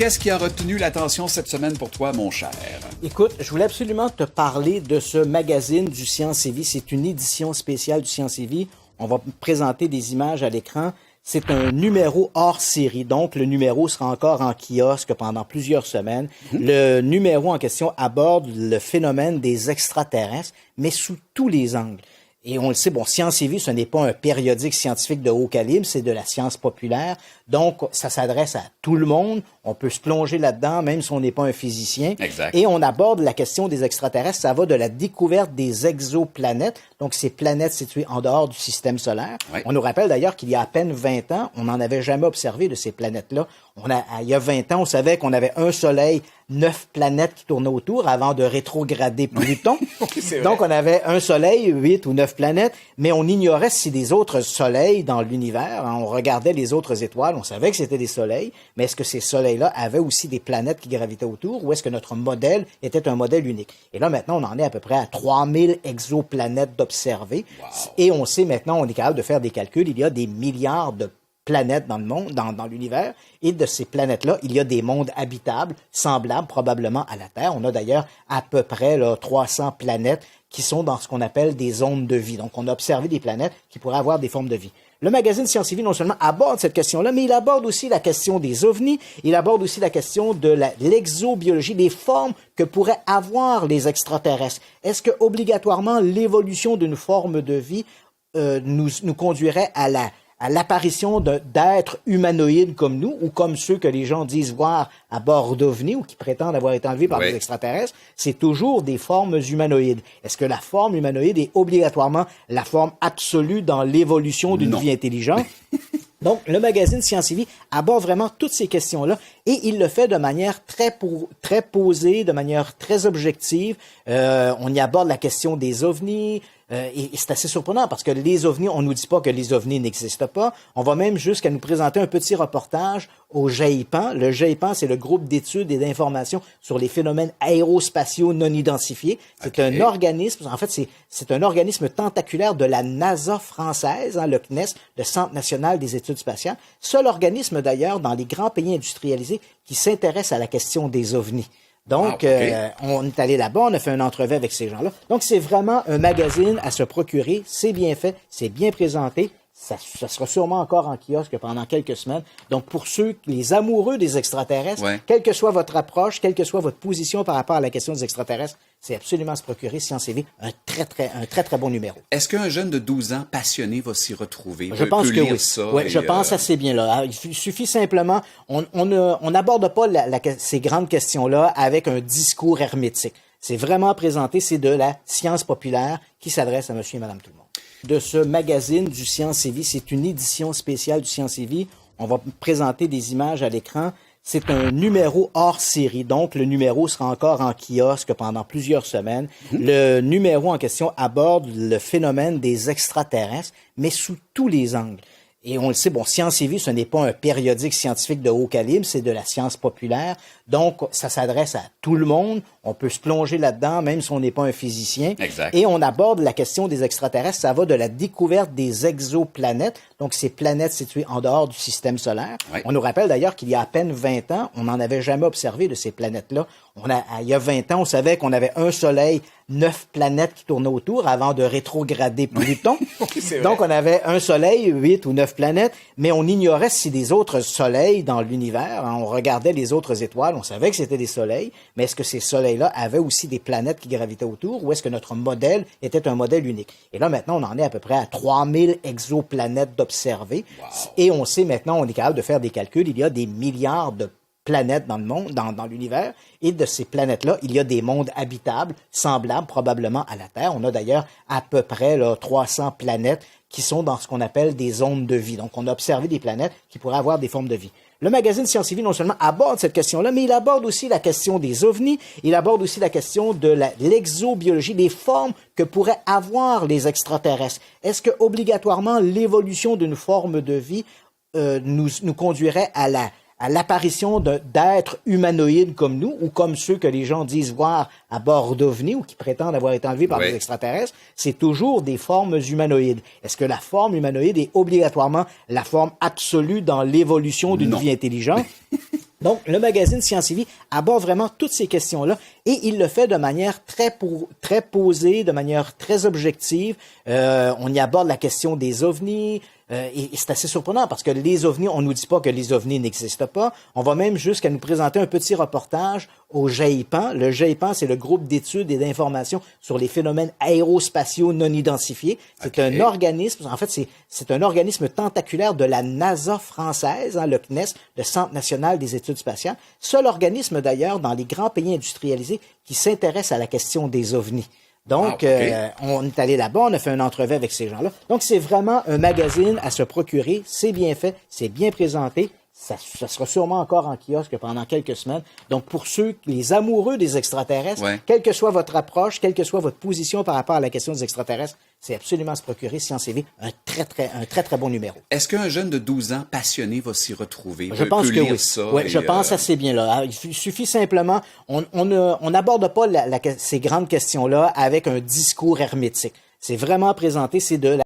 qu'est-ce qui a retenu l'attention cette semaine pour toi, mon cher? Écoute, je voulais absolument te parler de ce magazine du Science et Vie. C'est une édition spéciale du Science et Vie. On va présenter des images à l'écran. C'est un numéro hors série, donc le numéro sera encore en kiosque pendant plusieurs semaines. Le numéro en question aborde le phénomène des extraterrestres, mais sous tous les angles. Et on le sait, bon, Science et Vie, ce n'est pas un périodique scientifique de haut calibre, c'est de la science populaire. Donc, ça s'adresse à tout le monde. On peut se plonger là-dedans, même si on n'est pas un physicien. Exact. Et on aborde la question des extraterrestres. Ça va de la découverte des exoplanètes, donc ces planètes situées en dehors du système solaire. Oui. On nous rappelle d'ailleurs qu'il y a à peine 20 ans, on n'en avait jamais observé de ces planètes-là. Il y a 20 ans, on savait qu'on avait un Soleil, 9 planètes qui tournaient autour avant de rétrograder Pluton. Donc, on avait un Soleil, 8 ou 9 planètes, mais on ignorait si des autres soleils dans l'univers, on regardait les autres étoiles, on savait que c'était des soleils, mais est-ce que ces soleils-là avaient aussi des planètes qui gravitaient autour ou est-ce que notre modèle était un modèle unique? Et là, maintenant, on en est à peu près à 3000 exoplanètes d'observer. Wow. Et on sait maintenant, on est capable de faire des calculs, il y a des milliards de planètes dans le monde, dans l'univers, et de ces planètes-là, il y a des mondes habitables, semblables probablement à la Terre. On a d'ailleurs à peu près 300 planètes qui sont dans ce qu'on appelle des zones de vie. Donc, on a observé des planètes qui pourraient avoir des formes de vie. Le magazine Science et Vie, non seulement aborde cette question-là, mais il aborde aussi la question des ovnis, il aborde aussi la question de l'exobiologie, des formes que pourraient avoir les extraterrestres. Est-ce que, obligatoirement, l'évolution d'une forme de vie nous conduirait à l'apparition d'êtres humanoïdes comme nous, ou comme ceux que les gens disent voir à bord d'OVNI, ou qui prétendent avoir été enlevés par des extraterrestres, c'est toujours des formes humanoïdes. Est-ce que la forme humanoïde est obligatoirement la forme absolue dans l'évolution d'une vie intelligente? Donc, le magazine Science et Vie aborde vraiment toutes ces questions-là et il le fait de manière très posée, de manière très objective. On y aborde la question des ovnis, et c'est assez surprenant parce que les ovnis, on nous dit pas que les ovnis n'existent pas. On va même jusqu'à nous présenter un petit reportage au GEIPAN. Le GEIPAN, c'est le groupe d'études et d'informations sur les phénomènes aérospatiaux non identifiés. C'est un organisme, en fait, c'est un organisme tentaculaire de la NASA française, le CNES, le Centre national des études spatiales. Seul organisme d'ailleurs dans les grands pays industrialisés qui s'intéresse à la question des ovnis. Donc, on est allé là-bas, on a fait une entrevue avec ces gens-là. Donc, c'est vraiment un magazine à se procurer. C'est bien fait, c'est bien présenté. Ça sera sûrement encore en kiosque pendant quelques semaines. Donc, pour les amoureux des extraterrestres, quelle que soit votre approche, quelle que soit votre position par rapport à la question des extraterrestres, c'est absolument à se procurer. Science et Vie, un très bon numéro. Est-ce qu'un jeune de 12 ans passionné va s'y retrouver? Je pense que oui. Oui, je pense assez bien là. Il suffit simplement, on n'aborde pas ces grandes questions-là avec un discours hermétique. C'est vraiment présenté, c'est de la science populaire qui s'adresse à monsieur et madame tout le monde. De ce magazine du Science et Vie, c'est une édition spéciale du Science et Vie. On va présenter des images à l'écran. C'est un numéro hors série, donc le numéro sera encore en kiosque pendant plusieurs semaines. Le numéro en question aborde le phénomène des extraterrestres, mais sous tous les angles. Et on le sait, bon, Science et Vie, ce n'est pas un périodique scientifique de haut calibre, c'est de la science populaire. Donc, ça s'adresse à tout le monde. On peut se plonger là-dedans, même si on n'est pas un physicien. Exact. Et on aborde la question des extraterrestres. Ça va de la découverte des exoplanètes, donc ces planètes situées en dehors du système solaire. Oui. On nous rappelle d'ailleurs qu'il y a à peine 20 ans, on n'en avait jamais observé de ces planètes-là. Il y a 20 ans, on savait qu'on avait un Soleil, 9 planètes qui tournaient autour avant de rétrograder Pluton. Donc, on avait un Soleil, 8 ou 9 planètes, mais on ignorait si des autres soleils dans l'univers, on regardait les autres étoiles, on savait que c'était des soleils, mais est-ce que ces soleils-là avaient aussi des planètes qui gravitaient autour ou est-ce que notre modèle était un modèle unique? Et là, maintenant, on en est à peu près à 3000 exoplanètes d'observer. Wow. Et on sait maintenant, on est capable de faire des calculs, il y a des milliards de planètes dans le monde, dans l'univers, et de ces planètes-là, il y a des mondes habitables, semblables probablement à la Terre. On a d'ailleurs à peu près 300 planètes qui sont dans ce qu'on appelle des zones de vie. Donc, on a observé des planètes qui pourraient avoir des formes de vie. Le magazine Science et Vie, non seulement aborde cette question-là, mais il aborde aussi la question des ovnis, il aborde aussi la question de l'exobiologie, des formes que pourraient avoir les extraterrestres. Est-ce que, obligatoirement, l'évolution d'une forme de vie nous conduirait à l'apparition d'êtres humanoïdes comme nous, ou comme ceux que les gens disent voir à bord d'OVNI, ou qui prétendent avoir été enlevés par des extraterrestres, c'est toujours des formes humanoïdes. Est-ce que la forme humanoïde est obligatoirement la forme absolue dans l'évolution d'une vie intelligente? Donc, le magazine Science et Vie aborde vraiment toutes ces questions-là et il le fait de manière très posée, de manière très objective. On y aborde la question des ovnis. Et c'est assez surprenant parce que les ovnis, on nous dit pas que les ovnis n'existent pas. On va même jusqu'à nous présenter un petit reportage au GEIPAN. Le GEIPAN, c'est le groupe d'études et d'informations sur les phénomènes aérospatiaux non identifiés. C'est un organisme, en fait, c'est un organisme tentaculaire de la NASA française, le CNES, le Centre national des études spatiales. Seul organisme d'ailleurs dans les grands pays industrialisés qui s'intéresse à la question des ovnis. Donc, on est allé là-bas, on a fait une entrevue avec ces gens-là. Donc, c'est vraiment un magazine à se procurer. C'est bien fait, c'est bien présenté. Ça sera sûrement encore en kiosque pendant quelques semaines. Donc, pour ceux, les amoureux des extraterrestres, quelle que soit votre approche, quelle que soit votre position par rapport à la question des extraterrestres, c'est absolument à se procurer. Science et Vie, un très bon numéro. Est-ce qu'un jeune de 12 ans passionné va s'y retrouver? Je pense que oui. Oui, je pense assez bien là. Il suffit simplement, on n'aborde pas ces grandes questions-là avec un discours hermétique. C'est vraiment présenté, c'est de la